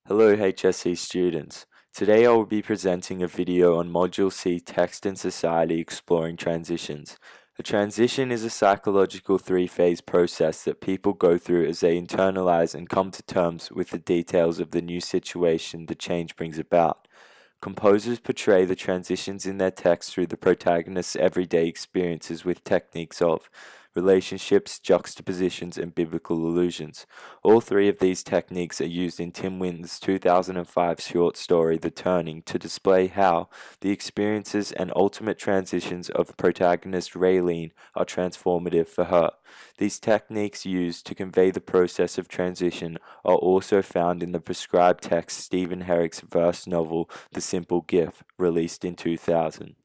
Hello HSC students. Today I will be presenting a video on Module C Text and Society Exploring Transitions. A transition is a psychological three-phase process that people go through as they internalize and come to terms with the details of the new situation the change brings about. Composers portray the transitions in their text through the protagonist's everyday experiences with techniques of relationships, juxtapositions, and biblical allusions. All three of these techniques are used in Tim Winton's 2005 short story The Turning to display how the experiences and ultimate transitions of protagonist Raylene are transformative for her. These techniques used to convey the process of transition are also found in the prescribed text Stephen Herrick's verse novel The Simple Gift, released in 2000.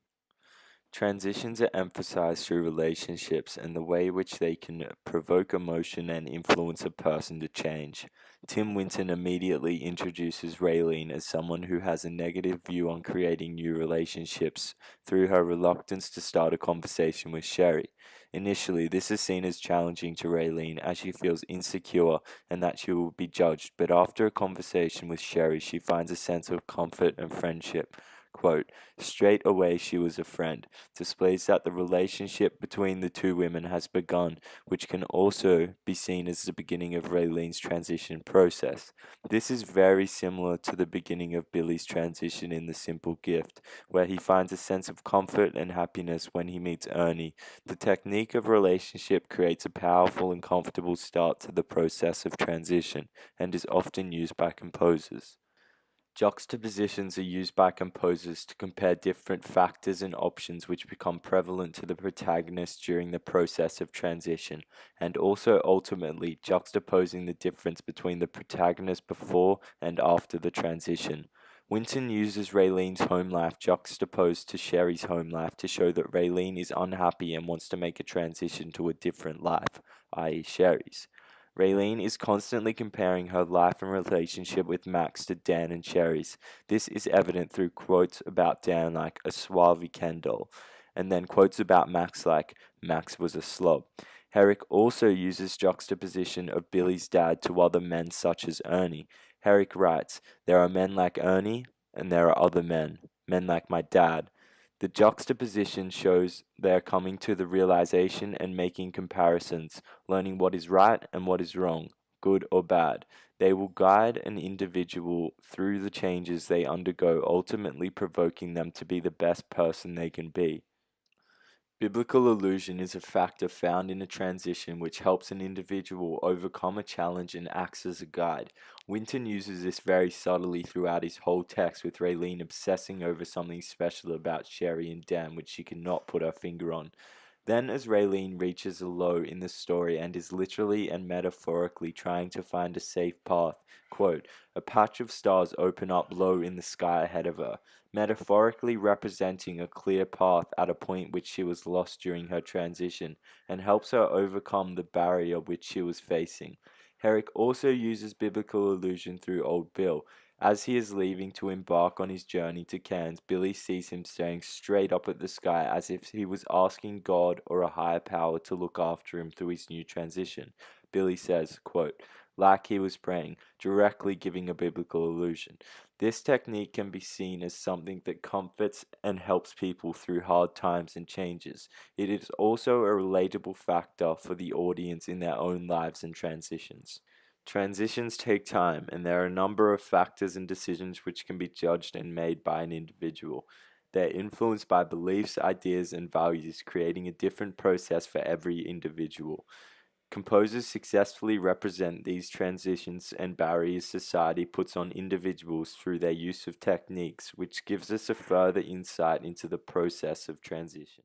Transitions are emphasized through relationships and the way which they can provoke emotion and influence a person to change. Tim Winton immediately introduces Raylene as someone who has a negative view on creating new relationships through her reluctance to start a conversation with Sherry. Initially, this is seen as challenging to Raylene as she feels insecure and that she will be judged, but after a conversation with Sherry, she finds a sense of comfort and friendship. Quote, straight away she was a friend, displays that the relationship between the two women has begun, which can also be seen as the beginning of Raylene's transition process. This is very similar to the beginning of Billy's transition in The Simple Gift, where he finds a sense of comfort and happiness when he meets Ernie. The technique of relationship creates a powerful and comfortable start to the process of transition, and is often used by composers. Juxtapositions are used by composers to compare different factors and options which become prevalent to the protagonist during the process of transition, and also ultimately juxtaposing the difference between the protagonist before and after the transition. Winton uses Raylene's home life juxtaposed to Sherry's home life to show that Raylene is unhappy and wants to make a transition to a different life, i.e. Sherry's. Raylene is constantly comparing her life and relationship with Max to Dan and Sherry's. This is evident through quotes about Dan like a suave Kendall, and then quotes about Max like Max was a slob. Herrick also uses juxtaposition of Billy's dad to other men such as Ernie. Herrick writes, there are men like Ernie, and there are other men, men like my dad. The juxtaposition shows they are coming to the realization and making comparisons, learning what is right and what is wrong, good or bad. They will guide an individual through the changes they undergo, ultimately provoking them to be the best person they can be. Biblical allusion is a factor found in a transition which helps an individual overcome a challenge and acts as a guide. Winton uses this very subtly throughout his whole text, with Raylene obsessing over something special about Sherry and Dan which she cannot put her finger on. Then, as Raylene reaches a low in the story and is literally and metaphorically trying to find a safe path, quote, a patch of stars open up low in the sky ahead of her, metaphorically representing a clear path at a point which she was lost during her transition, and helps her overcome the barrier which she was facing. Herrick also uses biblical allusion through Old Bill. As he is leaving to embark on his journey to Cairns, Billy sees him staring straight up at the sky as if he was asking God or a higher power to look after him through his new transition. Billy says, quote, like he was praying, directly giving a biblical allusion. This technique can be seen as something that comforts and helps people through hard times and changes. It is also a relatable factor for the audience in their own lives and transitions. Transitions take time, and there are a number of factors and decisions which can be judged and made by an individual. They're influenced by beliefs, ideas, and values, creating a different process for every individual. Composers successfully represent these transitions and barriers society puts on individuals through their use of techniques, which gives us a further insight into the process of transition.